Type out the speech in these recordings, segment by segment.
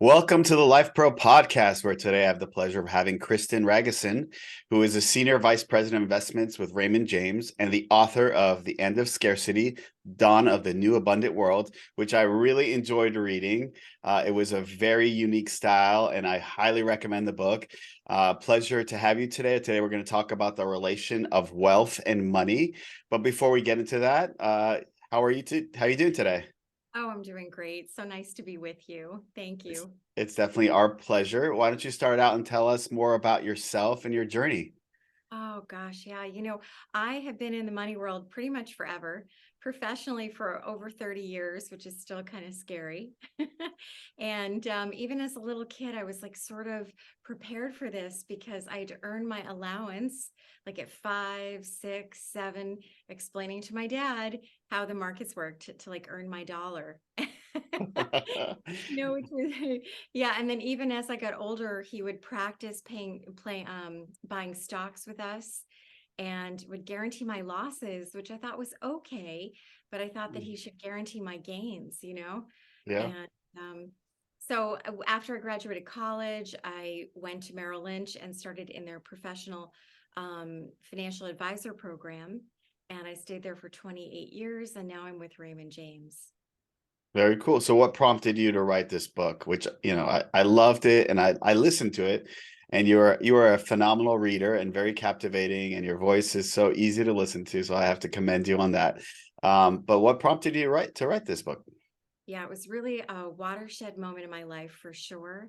Welcome to the LifePro podcast, where today I have the pleasure of having Kristen Ragusin, who is a Senior Vice President of Investments with Raymond James and the author of The End of Scarcity, Dawn of the New Abundant World, which I really enjoyed reading. It was a very unique style, and I highly recommend the book. Pleasure to have you today. Today, we're going to talk about the relation of wealth and money. But before we get into that, how are you doing today? Oh, I'm doing great. So nice to be with you. Thank It's, you. it's definitely our pleasure. Why don't you start out and tell us more about yourself and your journey? Oh gosh, yeah. I have been in the money world pretty much forever, professionally for over 30 years, which is still kind of scary. And even as a little kid, I was like sort of prepared for this because I had to earn my allowance like at 5, 6, 7, explaining to my dad how the markets worked to like earn my dollar. No, which was yeah, and then even as I got older, he would practice buying stocks with us and would guarantee my losses, which I thought was okay, but I thought that he should guarantee my gains. Yeah, And so after I graduated college, I went to Merrill Lynch and started in their professional financial advisor program, and I stayed there for 28 years, and now I'm with Raymond James. very cool. So what prompted you to write this book, which, I loved it and I listened to it, and you are a phenomenal reader and very captivating, and your voice is so easy to listen to. So I have to commend you on that. But what prompted you to write this book? Yeah, it was really a watershed moment in my life for sure,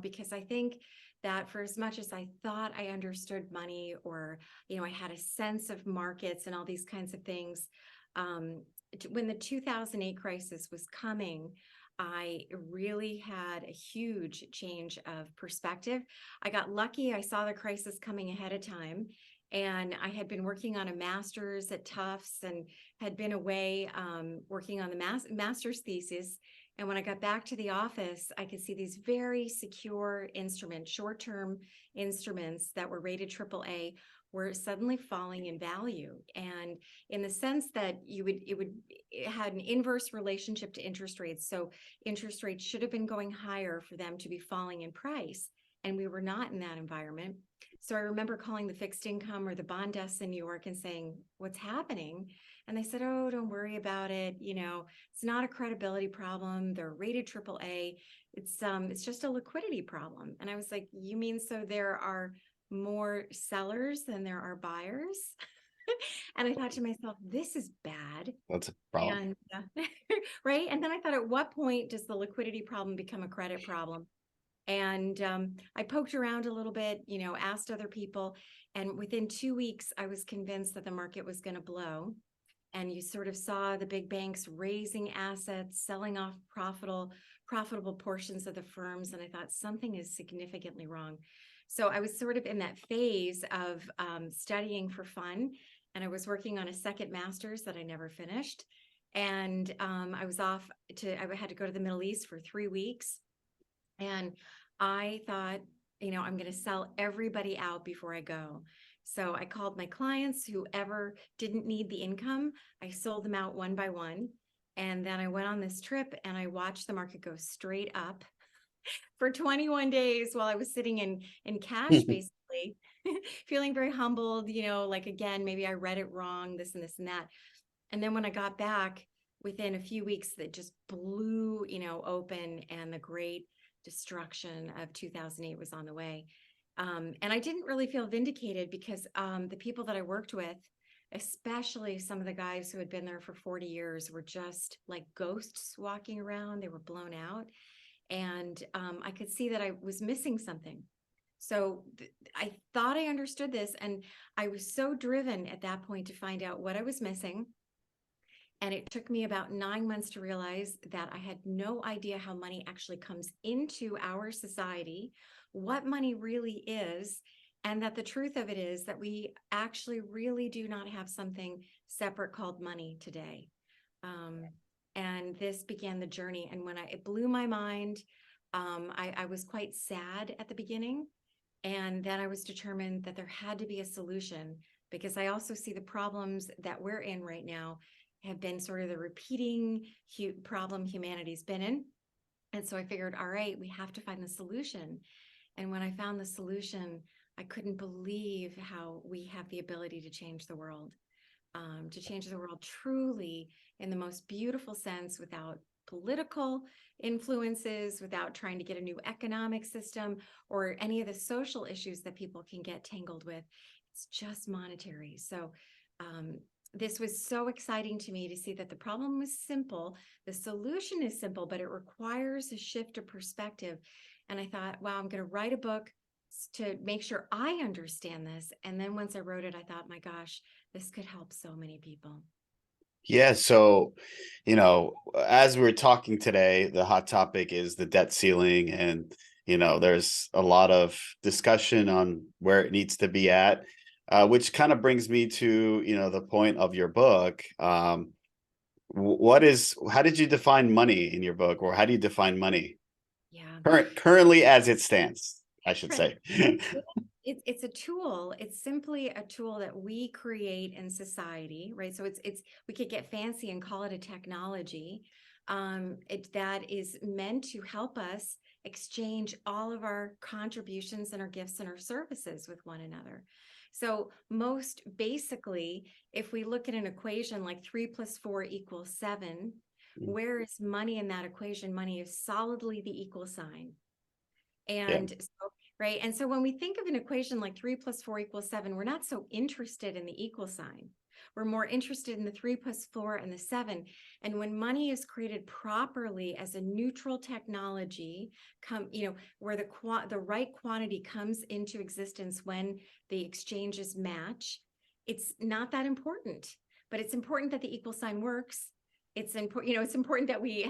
because I think that for as much as I thought I understood money or, I had a sense of markets and all these kinds of things, when the 2008 crisis was coming, I really had a huge change of perspective. I got lucky. I saw the crisis coming ahead of time. And I had been working on a master's at Tufts and had been away working on the master's thesis. And when I got back to the office, I could see these very secure instruments, short-term instruments that were rated AAA, were suddenly falling in value. And in the sense that it had an inverse relationship to interest rates. So interest rates should have been going higher for them to be falling in price. And we were not in that environment. So I remember calling the fixed income or the bond desks in New York and saying, "What's happening?" And they said, "Oh, don't worry about it. It's not a credibility problem. They're rated AAA. It's just a liquidity problem." And I was like, "You mean so there are more sellers than there are buyers?" And I thought to myself, "This is bad." That's a problem. And right. And then I thought, at what point does the liquidity problem become a credit problem? And I poked around a little bit, asked other people. And within 2 weeks, I was convinced that the market was going to blow. And you sort of saw the big banks raising assets, selling off profitable portions of the firms. And I thought something is significantly wrong. So I was sort of in that phase of studying for fun. And I was working on a second master's that I never finished. And I had to go to the Middle East for 3 weeks. And I thought, I'm going to sell everybody out before I go. So I called my clients, whoever didn't need the income, I sold them out one by one. And then I went on this trip and I watched the market go straight up for 21 days while I was sitting in cash, basically, feeling very humbled, like, again, maybe I read it wrong, this and this and that. And then when I got back within a few weeks, that just blew, open, and the great destruction of 2008 was on the way. And I didn't really feel vindicated because the people that I worked with, especially some of the guys who had been there for 40 years, were just like ghosts walking around. They were blown out. And I could see that I was missing something. So I thought I understood this. And I was so driven at that point to find out what I was missing. And it took me about 9 months to realize that I had no idea how money actually comes into our society, what money really is, and that the truth of it is that we actually really do not have something separate called money today. And this began the journey. And when it blew my mind, I was quite sad at the beginning. And then I was determined that there had to be a solution, because I also see the problems that we're in right now have been sort of the repeating problem humanity's been in. And so I figured, all right, we have to find the solution. And when I found the solution, I couldn't believe how we have the ability to change the world truly in the most beautiful sense, without political influences, without trying to get a new economic system or any of the social issues that people can get tangled with. It's just monetary. So this was so exciting to me to see that the problem was simple. The solution is simple, but it requires a shift of perspective. And I thought, wow, I'm going to write a book to make sure I understand this. And then once I wrote it, I thought, my gosh, this could help so many people. Yeah, so, as we're talking today, the hot topic is the debt ceiling, and there's a lot of discussion on where it needs to be at, which kind of brings me to the point of your book. How did you define money in your book, or how do you define money Yeah. currently as it stands, I should say? It's a tool. It's simply a tool that we create in society, right? So we could get fancy and call it a technology that is meant to help us exchange all of our contributions and our gifts and our services with one another. So most basically, if we look at an equation like 3 + 4 = 7, where is money in that equation? Money is solidly the equal sign. Yeah. And so, right. And so when we think of an equation like 3 + 4 = 7, we're not so interested in the equal sign. We're more interested in the 3 + 4 and the 7. And when money is created properly as a neutral technology, where the right quantity comes into existence when the exchanges match, it's not that important. But it's important that the equal sign works. It's important, it's important that we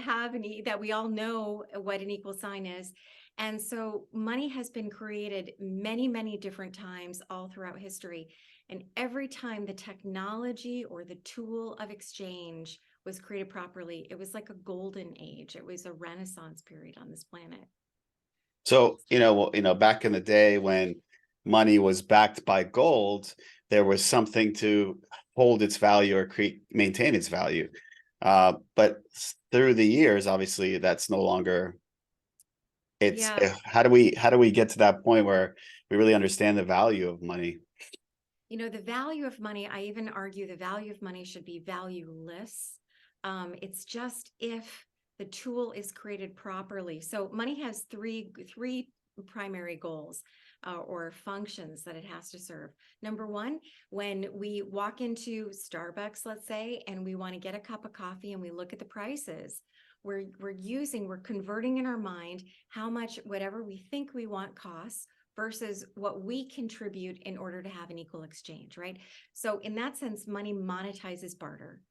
that we all know what an equal sign is. And so money has been created many, many different times all throughout history. And every time the technology or the tool of exchange was created properly, it was like a golden age. It was a Renaissance period on this planet. So, back in the day when money was backed by gold, there was something to hold its value or maintain its value. But through the years, obviously, that's no longer. Yeah. How do we get to that point where we really understand the value of money? The value of money, I even argue the value of money should be valueless. It's just if the tool is created properly. So money has three primary goals or functions that it has to serve. Number one, when we walk into Starbucks, let's say, and we want to get a cup of coffee and we look at the prices, we're converting in our mind how much whatever we think we want costs versus what we contribute in order to have an equal exchange, right? So in that sense, money monetizes barter.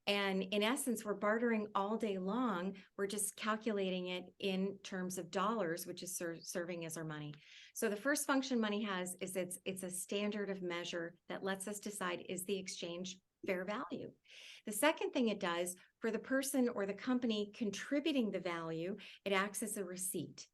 And in essence, we're bartering all day long. We're just calculating it in terms of dollars, which is serving as our money. So the first function money has is it's a standard of measure that lets us decide, is the exchange fair value? The second thing it does for the person or the company contributing the value, it acts as a receipt.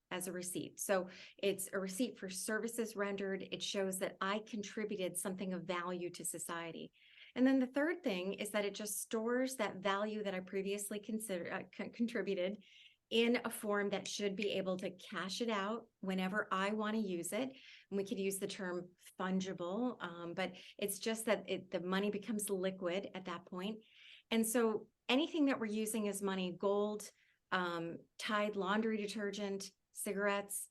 So it's a receipt for services rendered. It shows that I contributed something of value to society. And then the third thing is that it just stores that value that I previously contributed in a form that should be able to cash it out whenever I want to use it. And we could use the term fungible, but it's just that the money becomes liquid at that point. And so anything that we're using as money, gold, Tide laundry detergent, cigarettes,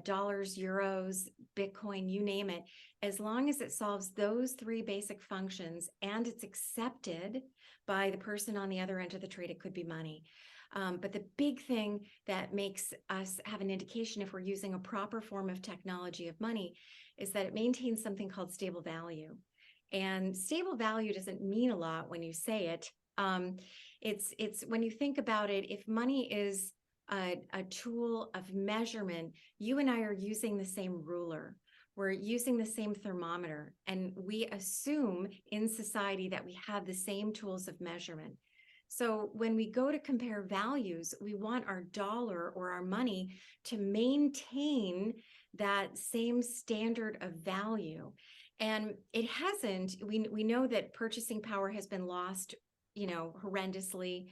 dollars, euros, Bitcoin, you name it, as long as it solves those three basic functions and it's accepted by the person on the other end of the trade, it could be money. But the big thing that makes us have an indication if we're using a proper form of technology of money is that it maintains something called stable value. And stable value doesn't mean a lot when you say it. It's when you think about it, if money is a tool of measurement, you and I are using the same ruler. We're using the same thermometer, and we assume in society that we have the same tools of measurement. So when we go to compare values, we want our dollar or our money to maintain that same standard of value. And it hasn't. We know that purchasing power has been lost horrendously.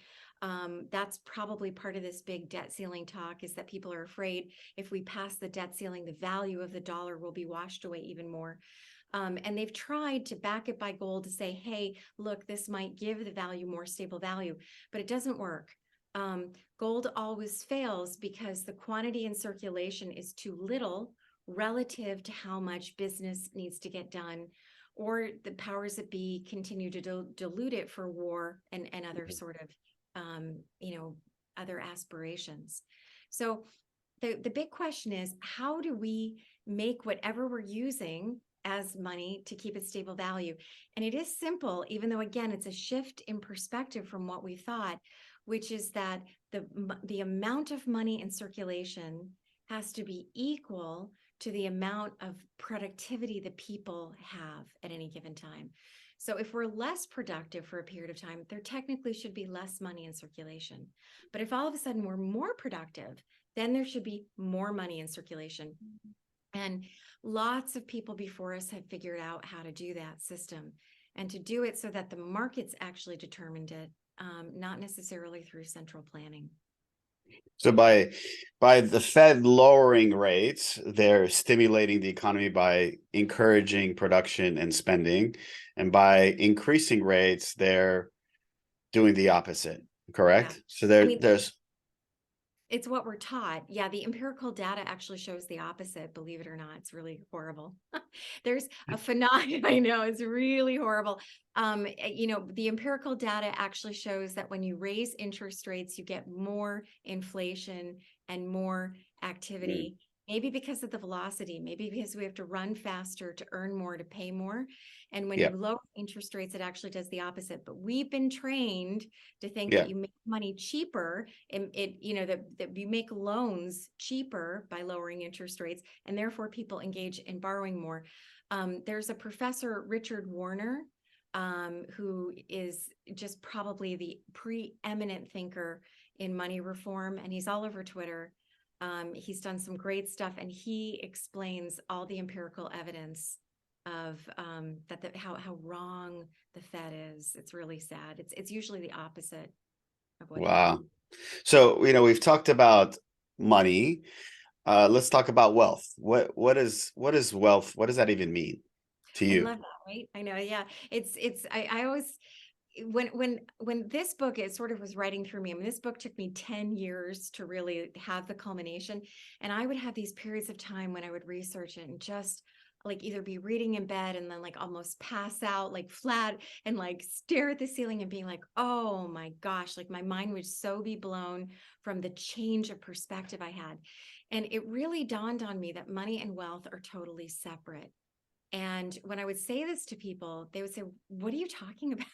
That's probably part of this big debt ceiling talk, is that people are afraid if we pass the debt ceiling, the value of the dollar will be washed away even more. And they've tried to back it by gold to say, hey, look, this might give the value more stable value, but it doesn't work. Gold always fails because the quantity in circulation is too little relative to how much business needs to get done, or the powers that be continue to dilute it for war and other sort of, other aspirations. So the big question is, how do we make whatever we're using as money to keep its stable value? And it is simple, even though, again, it's a shift in perspective from what we thought, which is that the amount of money in circulation has to be equal to the amount of productivity that people have at any given time. So if we're less productive for a period of time, there technically should be less money in circulation. But if all of a sudden we're more productive, then there should be more money in circulation. And lots of people before us have figured out how to do that system, and to do it so that the markets actually determined it, not necessarily through central planning. So by the Fed lowering rates, they're stimulating the economy by encouraging production and spending, and by increasing rates, they're doing the opposite. Correct? Yeah. So I mean, there's it's what we're taught. Yeah, the empirical data actually shows the opposite, believe it or not. It's really horrible. There's a phenomenon, I know, it's really horrible. The empirical data actually shows that when you raise interest rates, you get more inflation and more activity. Maybe because of the velocity, maybe because we have to run faster to earn more, to pay more. And when yeah, you lower interest rates, it actually does the opposite. But we've been trained to think yeah. that you make money cheaper, and that you make loans cheaper by lowering interest rates, and therefore people engage in borrowing more. There's a professor, Richard Warner, who is just probably the preeminent thinker in money reform, and he's all over Twitter. He's done some great stuff, and he explains all the empirical evidence of how wrong the Fed is. It's really sad. It's usually the opposite of what happens. Wow. So, we've talked about money. Let's talk about wealth. What is wealth? What does that even mean to I you? love that, right? I know, yeah. I always, when this book, it sort of was writing through me. I mean, this book took me 10 years to really have the culmination. And I would have these periods of time when I would research it and just like either be reading in bed and then like almost pass out like flat and like stare at the ceiling and being like, oh my gosh, like my mind would so be blown from the change of perspective I had. And it really dawned on me that money and wealth are totally separate. And when I would say this to people, they would say, what are you talking about?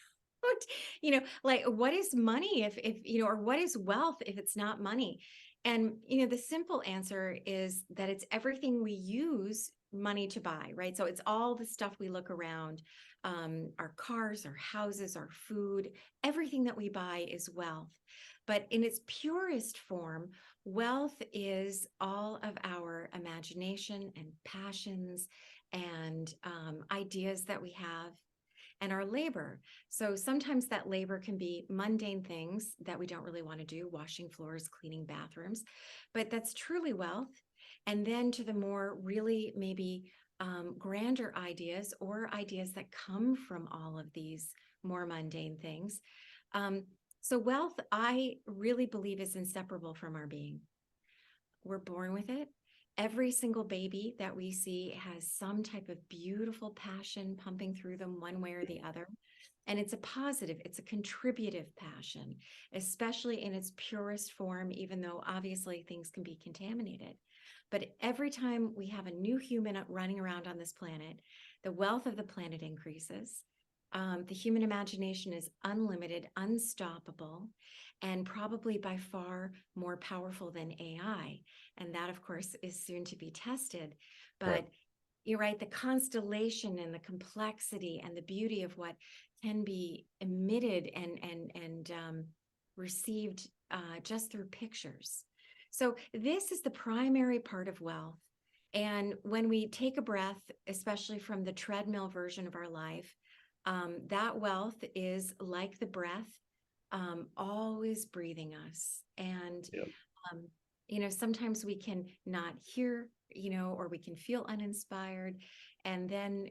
Like what is money if or what is wealth if it's not money? And, the simple answer is that it's everything we use money to buy, right? So it's all the stuff we look around, our cars, our houses, our food, everything that we buy is wealth. But in its purest form, wealth is all of our imagination and passions and ideas that we have, and our labor. So sometimes that labor can be mundane things that we don't really want to do, washing floors, cleaning bathrooms, but that's truly wealth. And then to the more really maybe grander ideas, or ideas that come from all of these more mundane things. So wealth, I really believe, is inseparable from our being. We're born with it. Every single baby that we see has some type of beautiful passion pumping through them one way or the other. And it's a positive, it's a contributive passion, especially in its purest form, even though obviously things can be contaminated. But every time we have a new human running around on this planet, the wealth of the planet increases. The human imagination is unlimited, unstoppable, and probably by far more powerful than AI. And that, of course, is soon to be tested. But Right. you're right, the constellation and the complexity and the beauty of what can be emitted and received just through pictures. So this is the primary part of wealth. And when we take a breath, especially from the treadmill version of our life, That wealth is like the breath, always breathing us. And, Yeah. um, sometimes we can not hear, or we can feel uninspired. And then,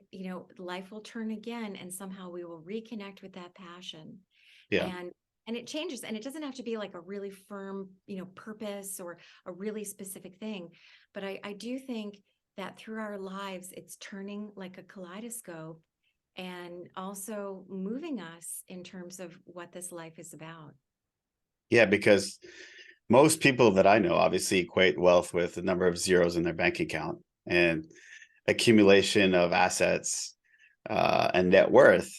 life will turn again, and somehow we will reconnect with that passion. Yeah. And it changes, and it doesn't have to be like a really firm, purpose or a really specific thing. But I do think that through our lives, it's turning like a kaleidoscope and also moving us in terms of what this life is about. Yeah, because most people that I know obviously equate wealth with the number of zeros in their bank account and accumulation of assets and net worth.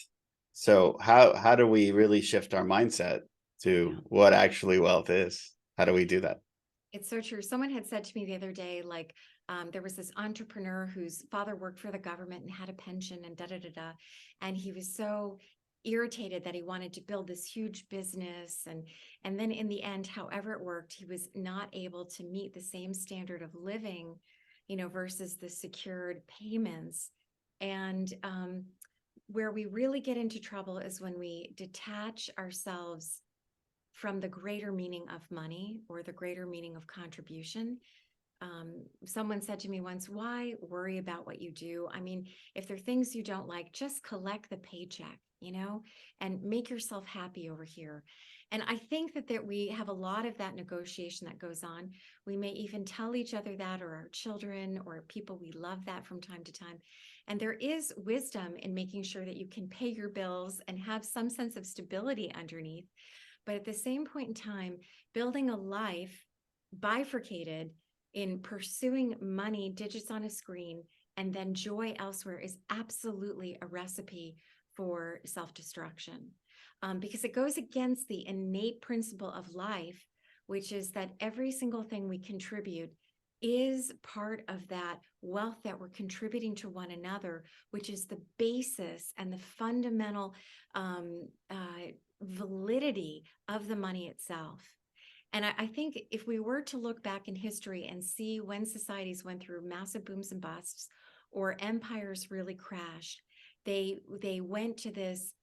So how do we really shift our mindset Yeah. to what actually wealth is? How do we do that? It's so true. Someone had said to me the other day, like, there was this entrepreneur whose father worked for the government and had a pension and da da da da. And he was so irritated that he wanted to build this huge business. And then in the end, however it worked, he was not able to meet the same standard of living, versus the secured payments. And where we really get into trouble is when we detach ourselves from the greater meaning of money or the greater meaning of contribution. Someone said to me once, why worry about what you do? I mean, if there are things you don't like, just collect the paycheck, and make yourself happy over here. And I think that we have a lot of that negotiation that goes on. We may even tell each other that, or our children or people we love, that from time to time. And there is wisdom in making sure that you can pay your bills and have some sense of stability underneath. But at the same point in time, building a life bifurcated in pursuing money, digits on a screen, and then joy elsewhere is absolutely a recipe for self-destruction, because it goes against the innate principle of life, which is that every single thing we contribute is part of that wealth that we're contributing to one another, which is the basis and the fundamental validity of the money itself. And I think if we were to look back in history and see when societies went through massive booms and busts, or empires really crashed, they went to this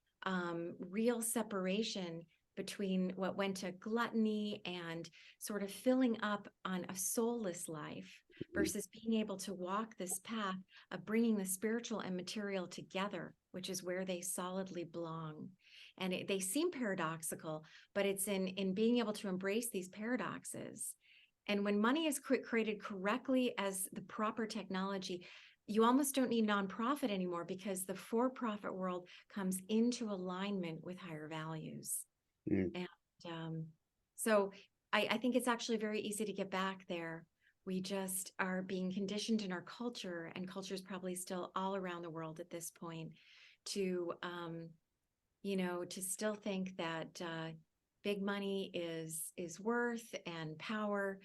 real separation between what went to gluttony and sort of filling up on a soulless life versus being able to walk this path of bringing the spiritual and material together, which is where they solidly belong. And they seem paradoxical, but it's in being able to embrace these paradoxes. And when money is created correctly as the proper technology, you almost don't need nonprofit anymore, because the for-profit world comes into alignment with higher values. Mm. And so I think it's actually very easy to get back there. We just are being conditioned in our culture, and culture is probably still all around the world at this point, to to still think that big money is worth and power,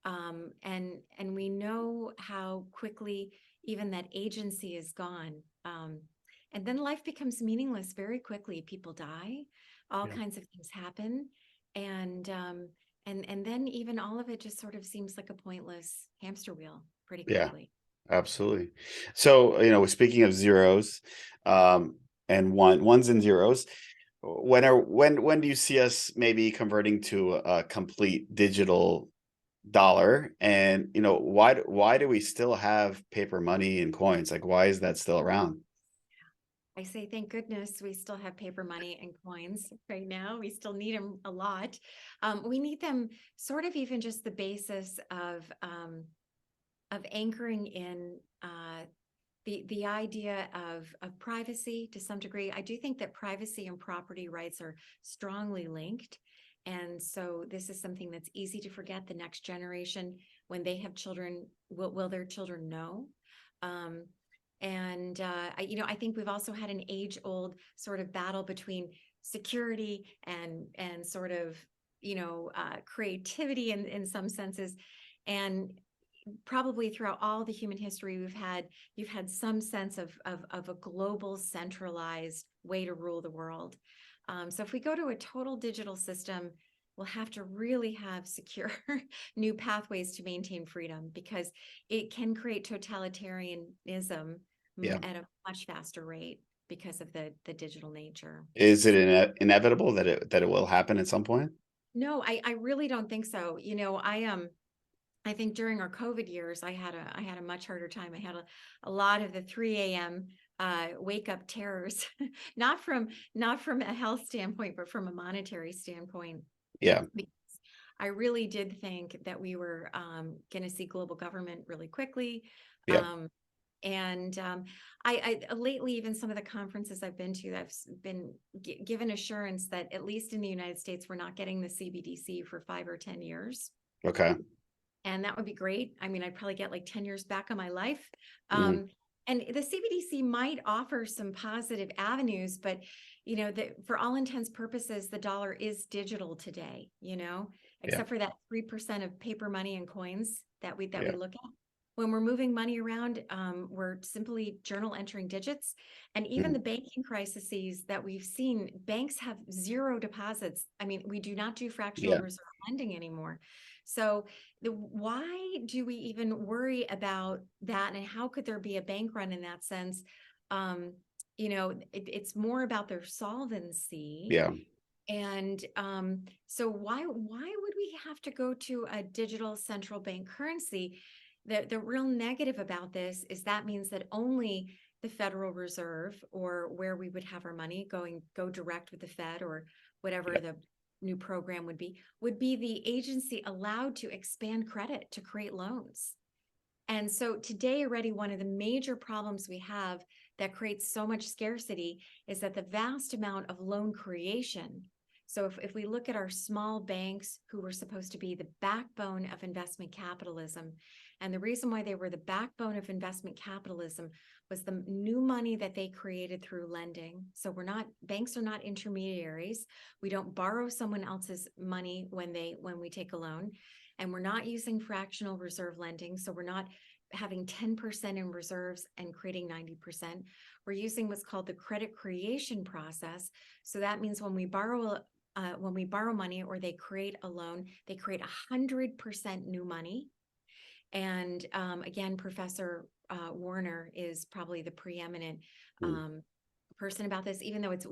and we know how quickly even that agency is gone, and then life becomes meaningless very quickly. People die, all Yeah. kinds of things happen, and and then even all of it just sort of seems like a pointless hamster wheel pretty Yeah, quickly. absolutely. So, speaking of zeros, and ones and zeros, when do you see us maybe converting to a complete digital dollar? And why do we still have paper money and coins? Like, why is that still around? I say, thank goodness we still have paper money and coins right now. We still need them a lot. We need them sort of even just the basis of anchoring in the idea of privacy to some degree. I do think that privacy and property rights are strongly linked. And so this is something that's easy to forget. The next generation, when they have children, will their children know? Um, and I think we've also had an age-old sort of battle between security and sort of creativity in some senses, and probably throughout all the human history you've had some sense of a global centralized way to rule the world. So if we go to a total digital system, we'll have to really have secure new pathways to maintain freedom, because it can create totalitarianism Yeah. at a much faster rate. because of the digital nature. Is it inevitable that it will happen at some point? No, I really don't think so. I think during our COVID years, I had a much harder time. I had a lot of the 3 a.m. Wake up terrors, not from a health standpoint, but from a monetary standpoint. Yeah. Because I really did think that we were going to see global government really quickly. Yeah. I lately, even some of the conferences I've been to, I've been given assurance that at least in the United States, we're not getting the CBDC for 5 or 10 years. Okay. And that would be great. I mean, I'd probably get like 10 years back on my life. Mhm. And the CBDC might offer some positive avenues, but for all intents purposes, the dollar is digital today, Yeah. except for that 3% of paper money and coins that we Yeah. look at. When we're moving money around, we're simply journal entering digits. And even Mhm. the banking crises that we've seen, banks have zero deposits. I mean, we do not do fractional Yeah. reserve lending anymore. So why do we even worry about that? And how could there be a bank run in that sense? It's more about their solvency. Yeah. And so why would we have to go to a digital central bank currency? The real negative about this is that means that only the Federal Reserve, or where we would have our money go direct with the Fed, or whatever Yeah. the new program would be the agency allowed to expand credit to create loans. And so today already, one of the major problems we have that creates so much scarcity is that the vast amount of loan creation. So if we look at our small banks, who were supposed to be the backbone of investment capitalism, and the reason why they were the backbone of investment capitalism was the new money that they created through lending. So banks are not intermediaries. We don't borrow someone else's money when we take a loan. And we're not using fractional reserve lending. So we're not having 10% in reserves and creating 90%. We're using what's called the credit creation process. So that means when we borrow money, or they create a loan, they create 100% new money. And again, Professor Warner is probably the preeminent person about this, even though it's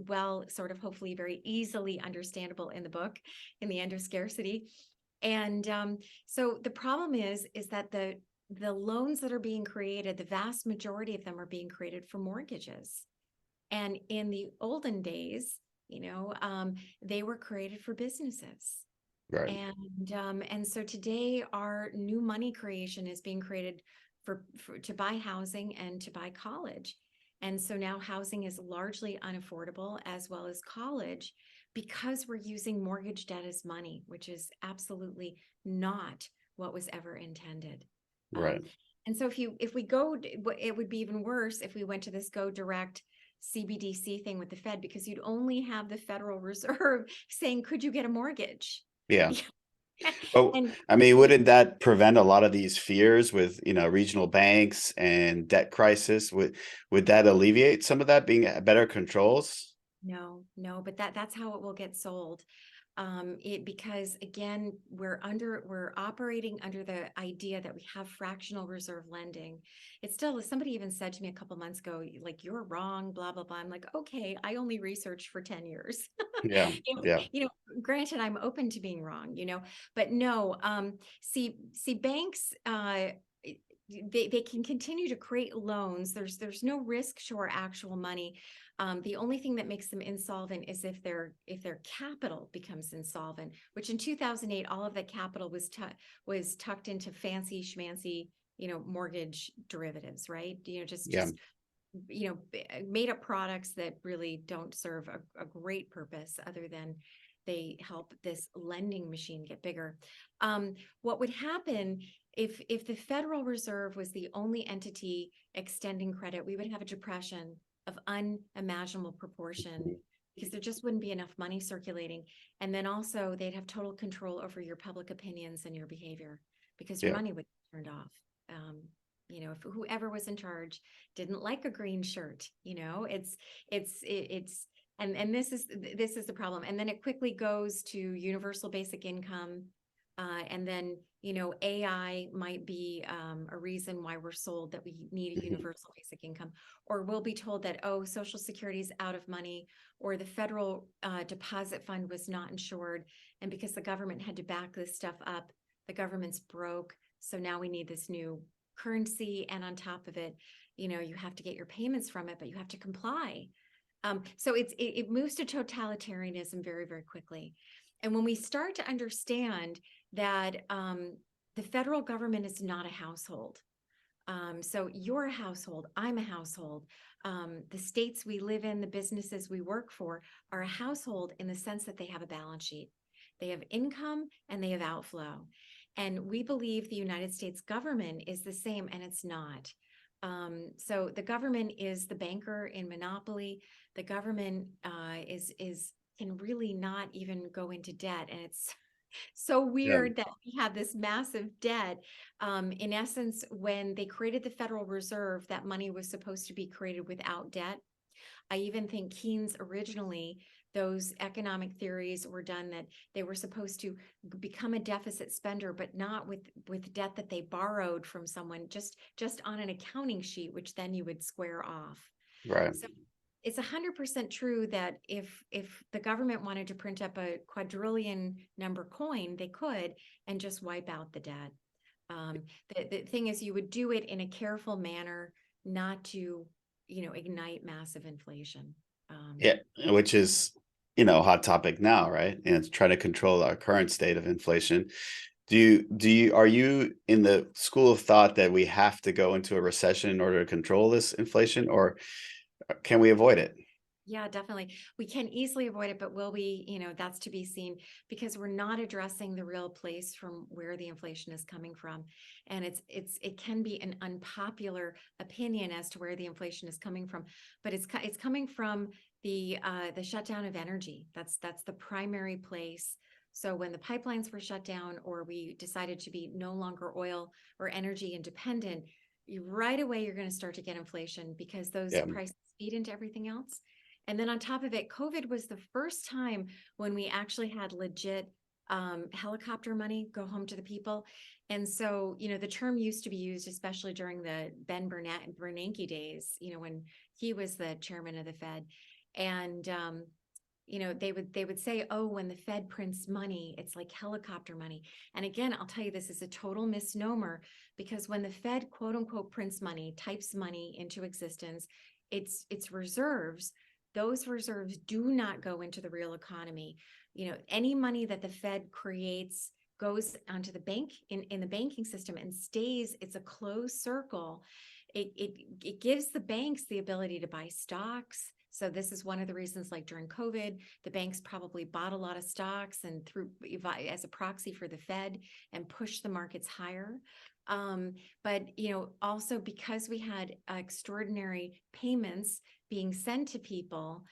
sort of hopefully very easily understandable in the book, in the End of Scarcity. And so the problem is that the loans that are being created, the vast majority of them are being created for mortgages. And in the olden days, they were created for businesses. Right. And so today our new money creation is being created for to buy housing and to buy college. And so now housing is largely unaffordable, as well as college, because we're using mortgage debt as money, which is absolutely not what was ever intended. Right. And so if we go, it would be even worse if we went to this go direct CBDC thing with the Fed, because you'd only have the Federal Reserve saying, could you get a mortgage? Yeah. Oh, And I mean, wouldn't that prevent a lot of these fears with, regional banks and debt crisis? Would that alleviate some of that, being better controls? no, but that's how it will get sold. Because again, we're operating under the idea that we have fractional reserve lending. It's still, somebody even said to me a couple months ago, like, you're wrong, blah, blah, blah. I'm like, okay, I only researched for 10 years. Yeah. Yeah. Granted, I'm open to being wrong, but no, see banks, they can continue to create loans. There's no risk to our actual money. The only thing that makes them insolvent is if their capital becomes insolvent, which in 2008, all of that capital was tucked into fancy schmancy, mortgage derivatives, right? Yeah. Made up products that really don't serve a great purpose, other than they help this lending machine get bigger. What would happen if the Federal Reserve was the only entity extending credit? We would have a depression of unimaginable proportion, because there just wouldn't be enough money circulating. And then also they'd have total control over your public opinions and your behavior, because your Yeah. money would be turned off. If whoever was in charge didn't like a green shirt, and this is the problem. And then it quickly goes to universal basic income, And then, AI might be a reason why we're sold that we need a Mhm. universal basic income, or we'll be told that, oh, Social Security is out of money, or the federal deposit fund was not insured. And because the government had to back this stuff up, the government's broke. So now we need this new currency. And on top of it, you have to get your payments from it, but you have to comply. So it moves to totalitarianism very, very quickly. And when we start to understand that the federal government is not a household, so you're a household, I'm a household. The states we live in, the businesses we work for are a household in the sense that they have a balance sheet. They have income and they have outflow. And we believe the United States government is the same, and it's not. So the government is the banker in monopoly. The government is can really not even go into debt, and it's so Yeah. weird that we have this massive debt. In essence, when they created the Federal Reserve, that money was supposed to be created without debt. I even think Keynes originally, those economic theories were done that they were supposed to become a deficit spender, but not with debt that they borrowed from someone, just on an accounting sheet, which then you would square off. Right. So it's 100% true that if the government wanted to print up a quadrillion number coin, they could, and just wipe out the debt. The thing is, you would do it in a careful manner, not to, ignite massive inflation. Yeah, which is, hot topic now, right? And it's trying to control our current state of inflation. Are you in the school of thought that we have to go into a recession in order to control this inflation, or can we avoid it? Yeah, definitely. We can easily avoid it, but will we, that's to be seen, because we're not addressing the real place from where the inflation is coming from. And it can be an unpopular opinion as to where the inflation is coming from, but it's coming from the shutdown of energy. That's the primary place. So when the pipelines were shut down, or we decided to be no longer oil or energy independent, right away you're going to start to get inflation, because those Yeah. prices feed into everything else. And then on top of it, COVID was the first time when we actually had legit helicopter money go home to the people. And so, the term used to be used, especially during the Bernanke days, when he was the chairman of the Fed. And, they would say, oh, when the Fed prints money, it's like helicopter money. And again, I'll tell you, this is a total misnomer, because when the Fed, quote unquote, prints money, types money into existence, it's reserves. Those reserves do not go into the real economy. Any money that the Fed creates goes onto the bank in the banking system and stays. It's a closed circle. It gives the banks the ability to buy stocks. So this is one of the reasons, like during COVID, the banks probably bought a lot of stocks and through as a proxy for the Fed, and pushed the markets higher. But also because we had extraordinary payments being sent to people,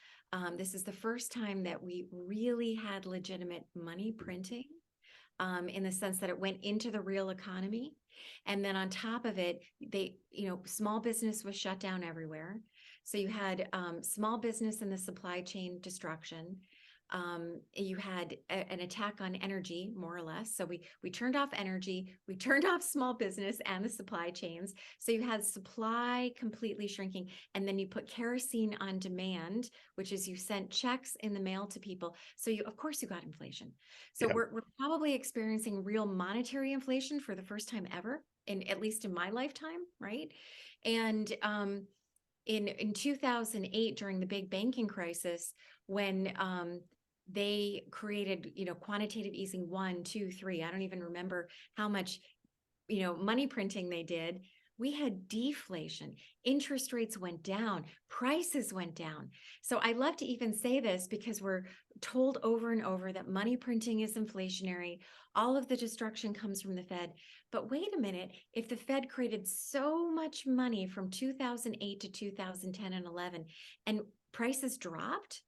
this is the first time that we really had legitimate money printing, in the sense that it went into the real economy. And then on top of it, small business was shut down everywhere. So you had small business in the supply chain destruction. You had an attack on energy, more or less. So we turned off energy, we turned off small business and the supply chains. So you had supply completely shrinking, and then you put kerosene on demand, which is you sent checks in the mail to people. So of course you got inflation. So Yeah. we're probably experiencing real monetary inflation for the first time ever, at least in my lifetime, right? And in 2008, during the big banking crisis, when they created, quantitative easing 1, 2, 3. I don't even remember how much, money printing they did. We had deflation. Interest rates went down. Prices went down. So I love to even say this, because we're told over and over that money printing is inflationary. All of the destruction comes from the Fed. But wait a minute, if the Fed created so much money from 2008 to 2010 and 11, and prices dropped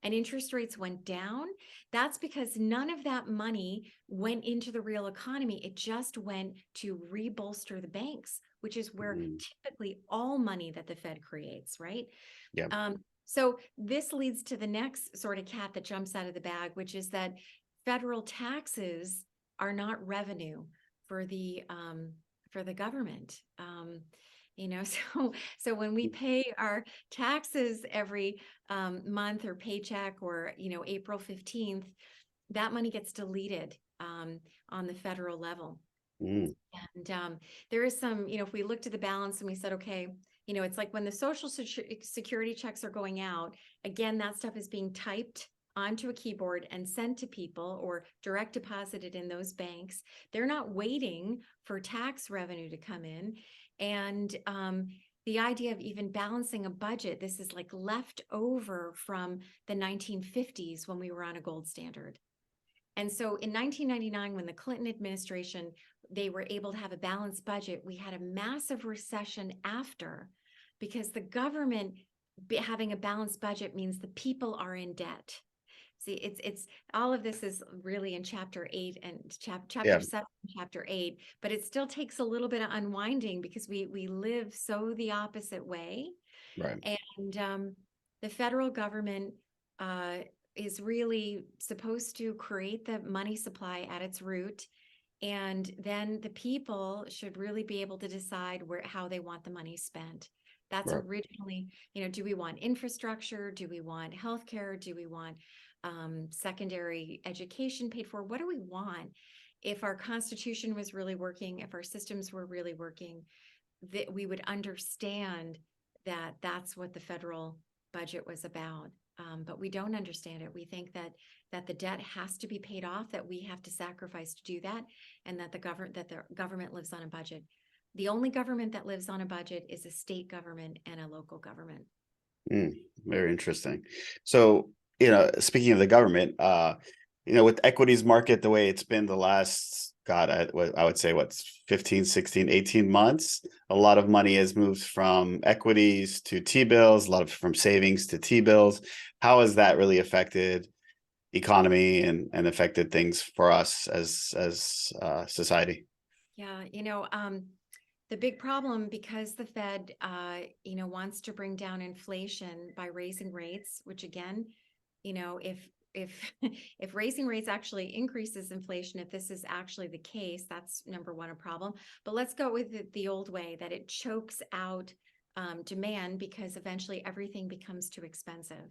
and interest rates went down, that's because none of that money went into the real economy. It just went to rebolster the banks, which is where Mhm. typically all money that the Fed creates, right? Yeah. So this leads to the next sort of cat that jumps out of the bag, which is that federal taxes are not revenue for the government. So when we pay our taxes every month or paycheck, or April 15th, that money gets deleted on the federal level. Mm, And there is some, if we looked at the balance and we said, okay, it's like when the social security checks are going out, again, that stuff is being typed onto a keyboard and sent to people or direct deposited in those banks. They're not waiting for tax revenue to come in. And the idea of even balancing a budget, this is like left over from the 1950s when we were on a gold standard. And so in 1999, when the Clinton administration, they were able to have a balanced budget, we had a massive recession after, because the government having a balanced budget means the people are in debt. See, it's all of this is really in chapter 8 and chapter yeah, 7, chapter 8, but it still takes a little bit of unwinding because we live so the opposite way. right. And the federal government is really supposed to create the money supply at its root. And then the people should really be able to decide how they want the money spent. That's Right. originally, do we want infrastructure? Do we want healthcare? Do we want secondary education paid for? What do we want? If our Constitution was really working, if our systems were really working, that we would understand that that's what the federal budget was about. But we don't understand it. We think that the debt has to be paid off, that we have to sacrifice to do that, and that the government lives on a budget. The only government that lives on a budget is a state government and a local government. Very interesting. So, speaking of the government, with equities market, the way it's been the last, God, I would say what's 15, 16, 18 months, a lot of money has moved from equities to T-bills, a lot of from savings to T-bills. How has that really affected economy and affected things for us as society? Yeah, the big problem, because the Fed, wants to bring down inflation by raising rates, which again, if if raising rates actually increases inflation, if this is actually the case, that's number one, a problem. But let's go with the old way, that it chokes out demand, because eventually everything becomes too expensive.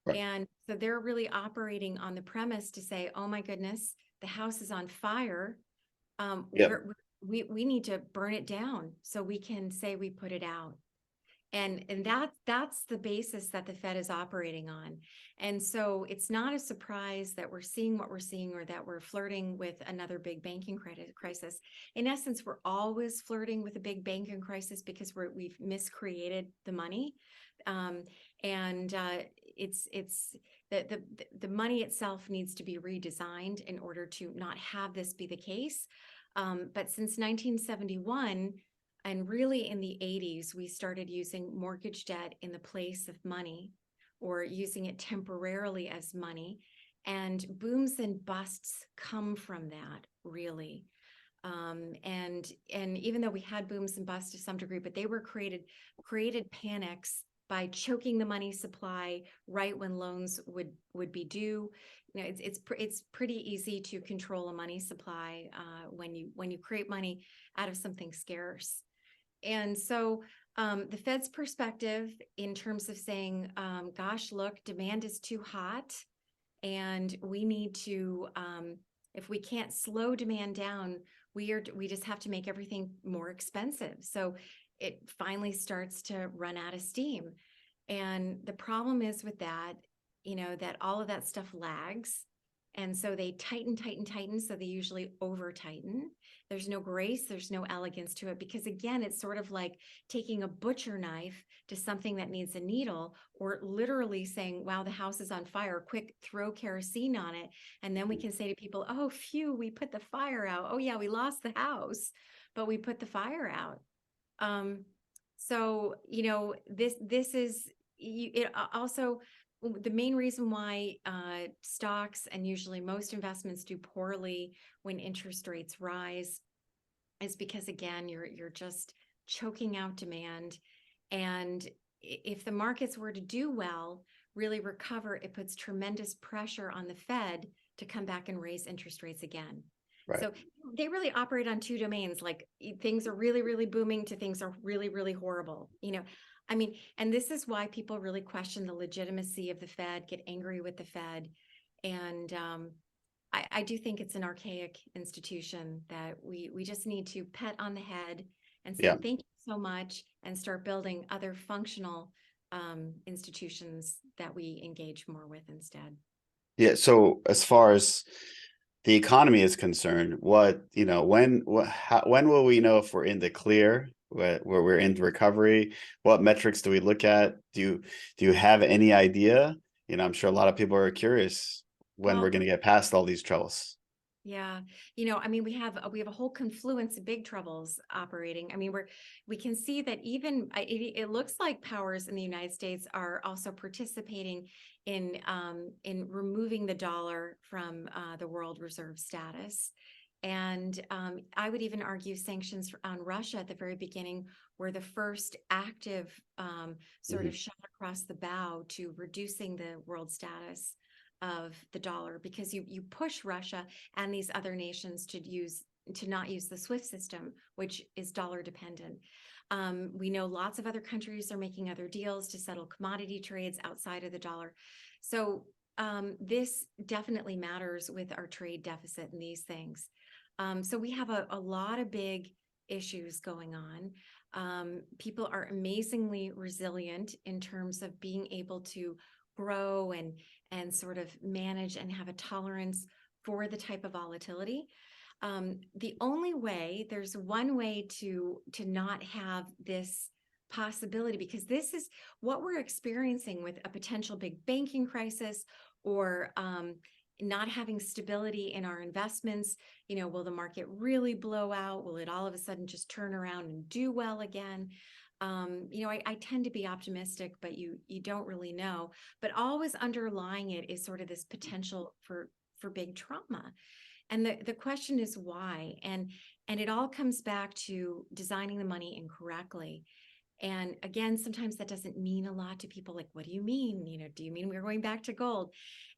Right. And so they're really operating on the premise to say, oh my goodness, the house is on fire. Yep. We need to burn it down so we can say we put it out. And that's the basis that the Fed is operating on. And so it's not a surprise that we're seeing what we're seeing, or that we're flirting with another big banking crisis. In essence, we're always flirting with a big banking crisis because we've miscreated the money. And it's the money itself needs to be redesigned in order to not have this be the case. But since 1971, and really in the 80s, we started using mortgage debt in the place of money, or using it temporarily as money. And booms and busts come from that, really. And even though we had booms and busts to some degree, but they were created panics by choking the money supply right when loans would be due. It's pretty easy to control a money supply when you create money out of something scarce. And so the Fed's perspective, in terms of saying, gosh, look, demand is too hot, and we need to, if we can't slow demand down, we just have to make everything more expensive. So it finally starts to run out of steam. And the problem is with that, that all of that stuff lags. And so they tighten. So they usually over tighten. There's no grace, there's no elegance to it, because again, it's sort of like taking a butcher knife to something that needs a needle, or literally saying, wow, the house is on fire, quick, throw kerosene on it. And then we can say to people, oh, phew, we put the fire out. Oh yeah, we lost the house, but we put the fire out. So, this is it also the main reason why stocks and usually most investments do poorly when interest rates rise is because, again, you're just choking out demand. And if the markets were to do well, really recover, it puts tremendous pressure on the Fed to come back and raise interest rates again. Right. So they really operate on two domains, like things are really, really booming to things are really, really horrible. I mean, and this is why people really question the legitimacy of the Fed, get angry with the Fed. And I do think it's an archaic institution that we just need to pet on the head and say, Yeah. thank you so much, and start building other functional institutions that we engage more with instead. Yeah. So as far as the economy is concerned, when will we know if we're in the clear, where we're in recovery? What metrics do we look at? Do you have any idea? I'm sure a lot of people are curious when we're Well, going to get past all these troubles. yeah, I mean, we have a whole confluence of big troubles operating. I mean, we can see that even it looks like powers in the United States are also participating in removing the dollar from the world reserve status. And I would even argue sanctions on Russia at the very beginning were the first active sort of Mhm. shot across the bow to reducing the world status of the dollar, because you push Russia and these other nations to not use the SWIFT system, which is dollar dependent. We know lots of other countries are making other deals to settle commodity trades outside of the dollar. So this definitely matters with our trade deficit and these things. So we have a lot of big issues going on. People are amazingly resilient in terms of being able to grow and sort of manage and have a tolerance for the type of volatility. There's one way to not have this possibility, because this is what we're experiencing with a potential big banking crisis, or not having stability in our investments. Will the market really blow out? Will it all of a sudden just turn around and do well again? I tend to be optimistic, but you don't really know. But always underlying it is sort of this potential for big trauma. And the question is why? And it all comes back to designing the money incorrectly. And again, sometimes that doesn't mean a lot to people. Like, what do you mean? Do you mean we're going back to gold?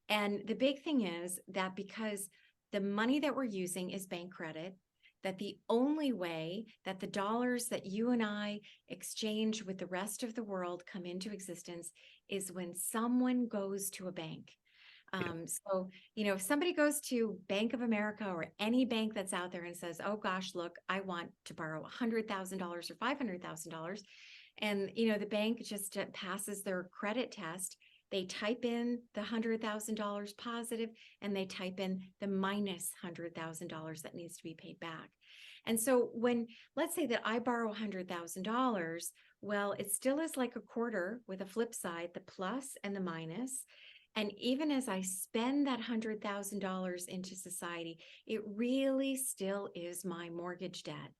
And the big thing is that because the money that we're using is bank credit, that the only way that the dollars that you and I exchange with the rest of the world come into existence is when someone goes to a bank. If somebody goes to Bank of America or any bank that's out there and says, oh gosh, look, I want to borrow $100,000 or $500,000. And, the bank just passes their credit test. They type in the $100,000 positive, and they type in the minus $100,000 that needs to be paid back. And so let's say that I borrow $100,000, well, it still is like a quarter with a flip side, the plus and the minus. And even as I spend that $100,000 into society, it really still is my mortgage debt.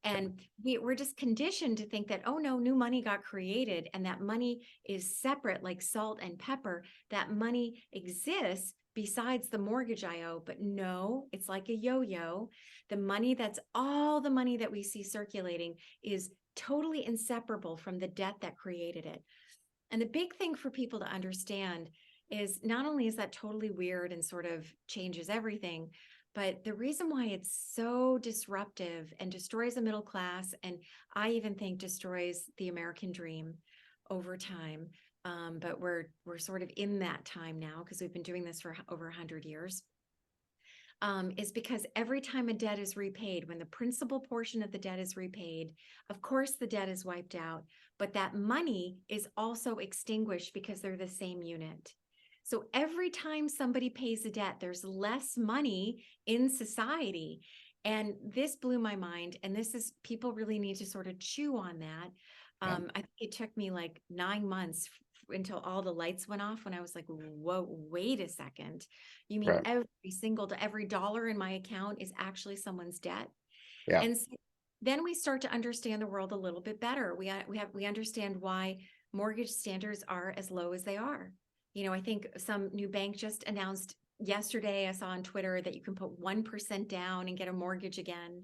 And we're just conditioned to think that, oh no, new money got created and that money is separate, like salt and pepper. That money exists besides the mortgage I owe. But no, it's like a yo-yo. The money that's all the money that we see circulating is totally inseparable from the debt that created it. And the big thing for people to understand is not only is that totally weird and sort of changes everything, but the reason why it's so disruptive and destroys the middle class, and I even think destroys the American dream over time. But we're sort of in that time now because we've been doing this for over 100 years. Is because every time a debt is repaid, when the principal portion of the debt is repaid, of course the debt is wiped out, but that money is also extinguished because they're the same unit. So every time somebody pays a debt, there's less money in society. And this blew my mind. And people really need to sort of chew on that. Yeah. I think it took me like 9 months until all the lights went off, when I was like, whoa, wait a second. You mean Right. every dollar in my account is actually someone's debt? Yeah. And so then we start to understand the world a little bit better. We understand why mortgage standards are as low as they are. I think some new bank just announced yesterday, I saw on Twitter, that you can put 1% down and get a mortgage again.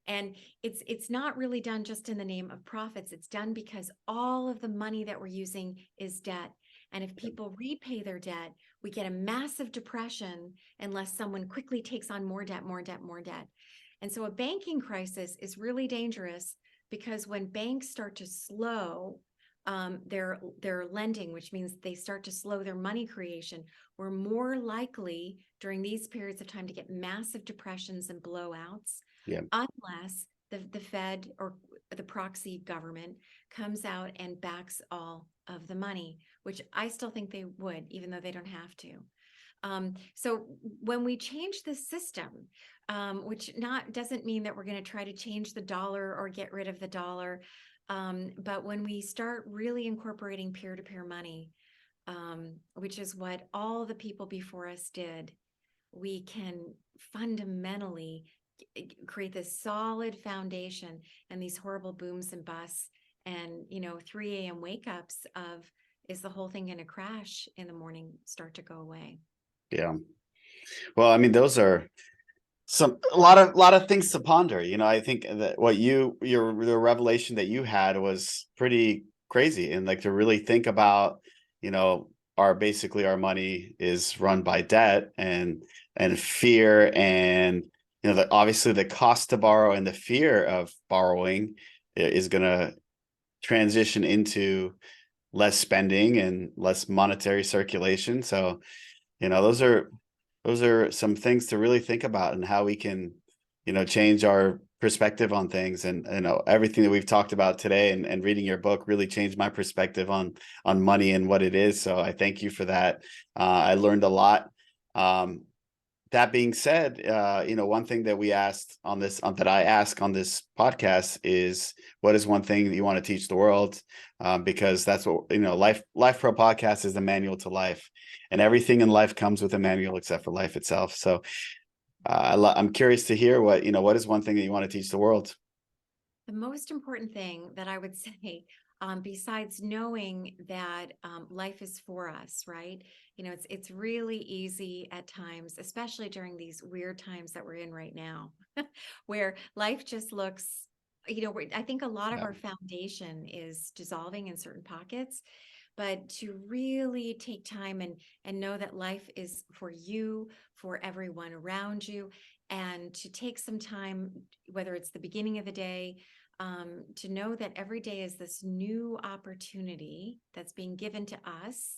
And it's not really done just in the name of profits. It's done because all of the money that we're using is debt. And if people repay their debt, we get a massive depression unless someone quickly takes on more debt, more debt, more debt. And so a banking crisis is really dangerous because when banks start to slow their lending, which means they start to slow their money creation, we're more likely during these periods of time to get massive depressions and blowouts, Yeah. unless the Fed or the proxy government comes out and backs all of the money, which I still think they would, even though they don't have to. So when we change the system, which doesn't mean that we're going to try to change the dollar or get rid of the dollar, but when we start really incorporating peer-to-peer money, which is what all the people before us did, we can fundamentally create this solid foundation, and these horrible booms and busts and 3 a.m. wake ups of, is the whole thing going to crash in the morning, start to go away. Yeah. Well, I mean, those are a lot of things to ponder. I think that the revelation that you had was pretty crazy, and like to really think about, our money is run by debt and fear, and obviously the cost to borrow and the fear of borrowing is going to transition into less spending and less monetary circulation. So, those are some things to really think about, and how we can, change our perspective on things. And everything that we've talked about today and reading your book really changed my perspective on money and what it is. So I thank you for that. I learned a lot. That being said, one thing that we asked on this, that I ask on this podcast is, what is one thing that you want to teach the world? Because that's what, LifePro podcast is the manual to life, and everything in life comes with a manual except for life itself. So I'm curious to hear what is one thing that you want to teach the world? The most important thing that I would say, besides knowing that life is for us, right? It's really easy at times, especially during these weird times that we're in right now, where life just looks, I think a lot of Yeah. our foundation is dissolving in certain pockets. But to really take time and know that life is for you, for everyone around you, and to take some time, whether it's the beginning of the day, to know that every day is this new opportunity that's being given to us,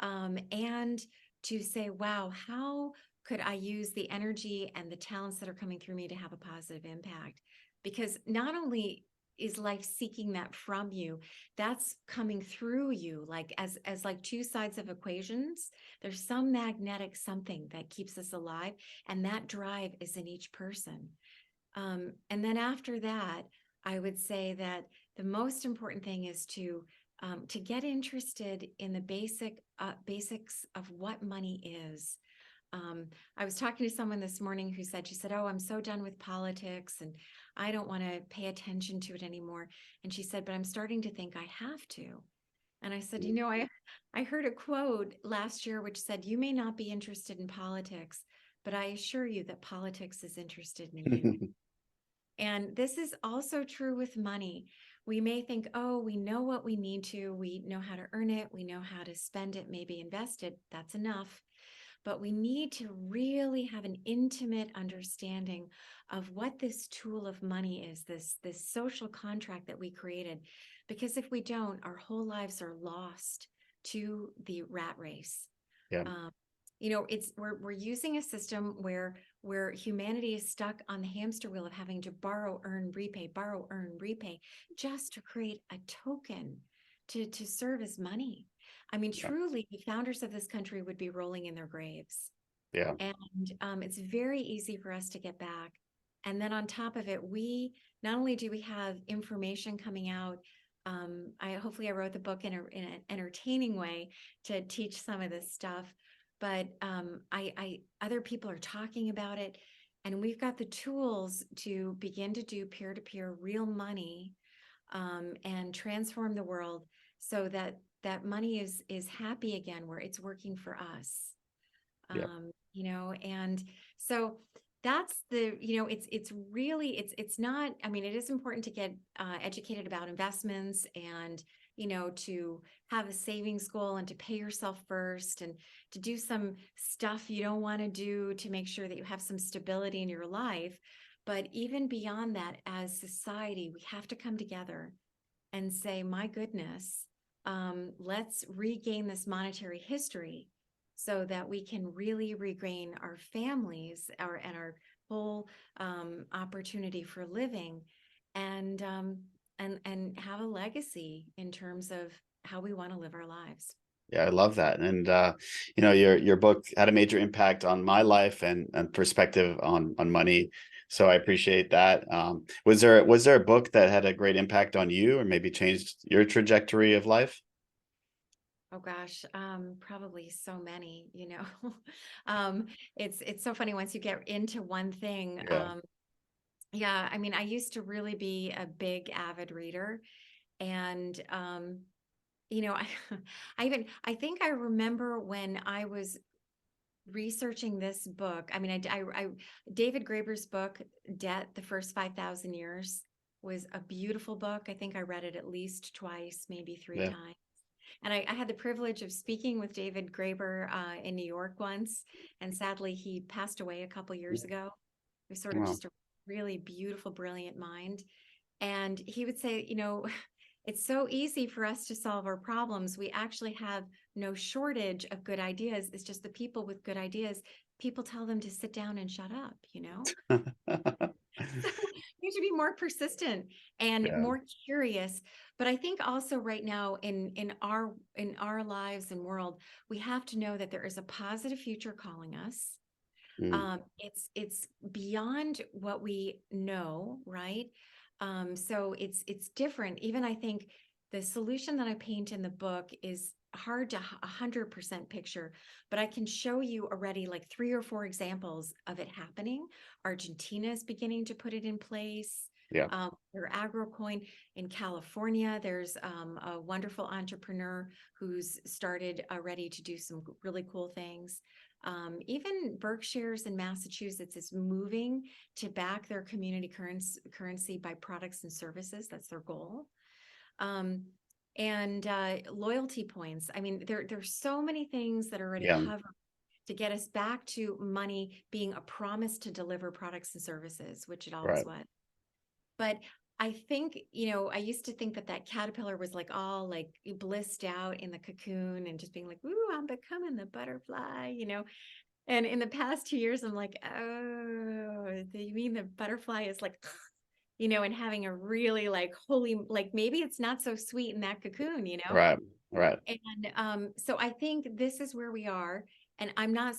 and to say, wow, how could I use the energy and the talents that are coming through me to have a positive impact? Because not only is life seeking that from you, that's coming through you, like as like two sides of equations. There's some magnetic something that keeps us alive, and that drive is in each person. And then after that, I would say that the most important thing is to get interested in the basics of what money is. I was talking to someone this morning who said, she said, "Oh, I'm so done with politics and I don't want to pay attention to it anymore." And she said, "But I'm starting to think I have to." And I said, I heard a quote last year which said, "You may not be interested in politics, but I assure you that politics is interested in you." And this is also true with money. We may think, oh, we know what we need to, we know how to earn it, we know how to spend it, maybe invest it, that's enough. But we need to really have an intimate understanding of what this tool of money is, this social contract that we created. Because if we don't, our whole lives are lost to the rat race. Yeah. We're using a system where humanity is stuck on the hamster wheel of having to borrow, earn, repay, just to create a token to serve as money. I mean, Yeah. truly, the founders of this country would be rolling in their graves. Yeah. And it's very easy for us to get back. And then on top of it, we not only do we have information coming out. Hopefully I wrote the book in an entertaining way to teach some of this stuff, but other people are talking about it, and we've got the tools to begin to do peer-to-peer real money, and transform the world so that money is happy again, where it's working for us. Yeah. And so that's it's really, it's not, I mean, it is important to get educated about investments and to have a savings goal and to pay yourself first and to do some stuff you don't want to do to make sure that you have some stability in your life. But even beyond that, as society, we have to come together and say, my goodness, let's regain this monetary history so that we can really regain our families, our whole opportunity for living, and and have a legacy in terms of how we want to live our lives. Yeah, I love that. And your book had a major impact on my life and perspective on money. So I appreciate that. Was there a book that had a great impact on you or maybe changed your trajectory of life? Oh gosh, probably so many. It's so funny once you get into one thing. Yeah. Yeah, I mean, I used to really be a big avid reader, and I I think I remember when I was researching this book. I mean, David Graeber's book, Debt: The First 5,000 Years, was a beautiful book. I think I read it at least twice, maybe three Yeah. times. And I had the privilege of speaking with David Graeber in New York once, and sadly, he passed away a couple years ago. He was sort of Wow. just a really beautiful, brilliant mind. And he would say, it's so easy for us to solve our problems. We actually have no shortage of good ideas. It's just the people with good ideas, people tell them to sit down and shut up. So you should be more persistent and Yeah. more curious. But I think also right now in our lives and world, we have to know that there is a positive future calling us. Mm. It's beyond what we know, right? So it's different. Even I think the solution that I paint in the book is hard to 100% picture, but I can show you already like 3 or 4 examples of it happening. Argentina is beginning to put it in place. Yeah. Their agrocoin in California, there's a wonderful entrepreneur who's started already to do some really cool things. Even Berkshire's in Massachusetts is moving to back their community currency by products and services. That's their goal. Um, and loyalty points. I mean, there's so many things that are already Yeah. hovering to get us back to money being a promise to deliver products and services, which it always Right. was. But I think, I used to think that that caterpillar was like all like blissed out in the cocoon and just being like, ooh, I'm becoming the butterfly. And in the past 2 years, I'm like, oh, do you mean the butterfly is like, and having a really like holy, like maybe it's not so sweet in that cocoon. Right. Right. And so I think this is where we are. And I'm not,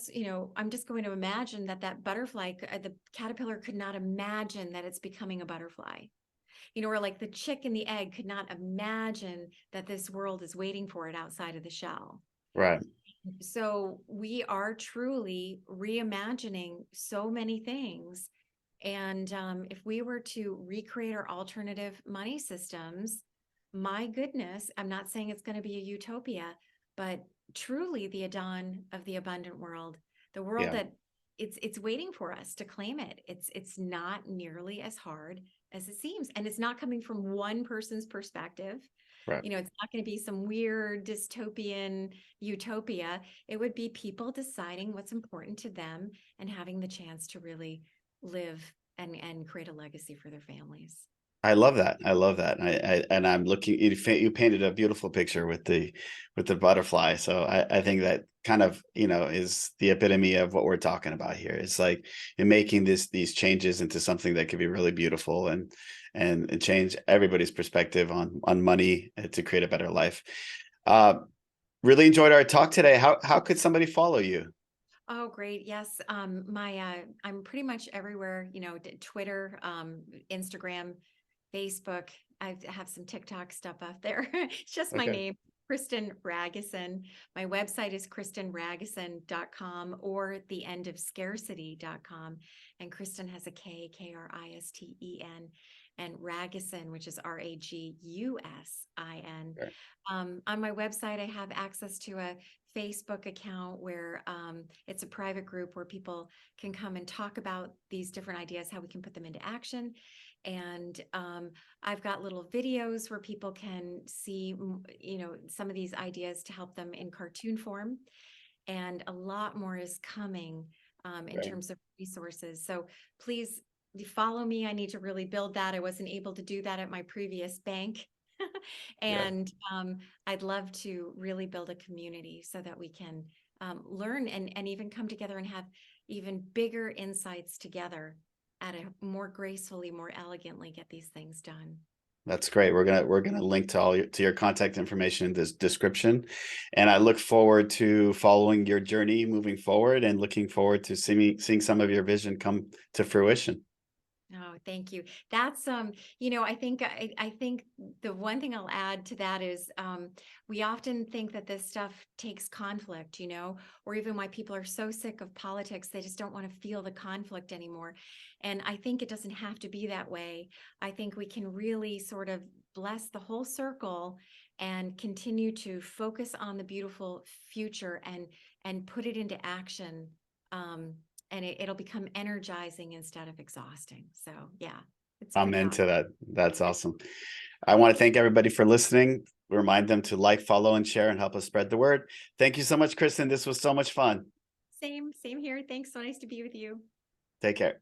I'm just going to imagine that butterfly, the caterpillar could not imagine that it's becoming a butterfly, or like the chick and the egg could not imagine that this world is waiting for it outside of the shell. Right. So we are truly reimagining so many things. And if we were to recreate our alternative money systems, my goodness, I'm not saying it's going to be a utopia, but truly the dawn of the abundant world, the world Yeah. that it's waiting for us to claim it. It's not nearly as hard as it seems, and it's not coming from one person's perspective. Right. It's not going to be some weird dystopian utopia. It would be people deciding what's important to them and having the chance to really live and create a legacy for their families. I love that. I love that. And I'm looking. You painted a beautiful picture with the butterfly. So I think that kind of is the epitome of what we're talking about here. It's like you're making these changes into something that could be really beautiful and change everybody's perspective on money to create a better life. Uh, really enjoyed our talk today. How could somebody follow you? Oh, great. Yes. I'm pretty much everywhere, Twitter, Instagram, Facebook. I have some TikTok stuff up there. It's just my Okay. name, Kristen Ragusin. My website is kristenragusin.com or theendofscarcity.com. And Kristen has a Kristen, and Ragusin, which is Ragusin. Sure. On my website, I have access to a Facebook account where it's a private group where people can come and talk about these different ideas, how we can put them into action. And I've got little videos where people can see, some of these ideas to help them in cartoon form. And a lot more is coming in Right. terms of resources. So please follow me. I need to really build that. I wasn't able to do that at my previous bank. Yeah. And I'd love to really build a community so that we can learn and even come together and have even bigger insights together at a more gracefully, more elegantly get these things done. That's great. We're gonna link to your contact information in this description, and I look forward to following your journey moving forward, and looking forward to seeing some of your vision come to fruition. Oh, thank you. That's I think the one thing I'll add to that is we often think that this stuff takes conflict, or even why people are so sick of politics, they just don't want to feel the conflict anymore. And I think it doesn't have to be that way. I think we can really sort of bless the whole circle and continue to focus on the beautiful future and put it into action. And it'll become energizing instead of exhausting. So yeah, it's I'm good thought. into that. That's awesome. I want to thank everybody for listening. Remind them to like, follow, and share, and help us spread the word. Thank you so much, Kristen. This was so much fun. Same here. Thanks. So nice to be with you. Take care.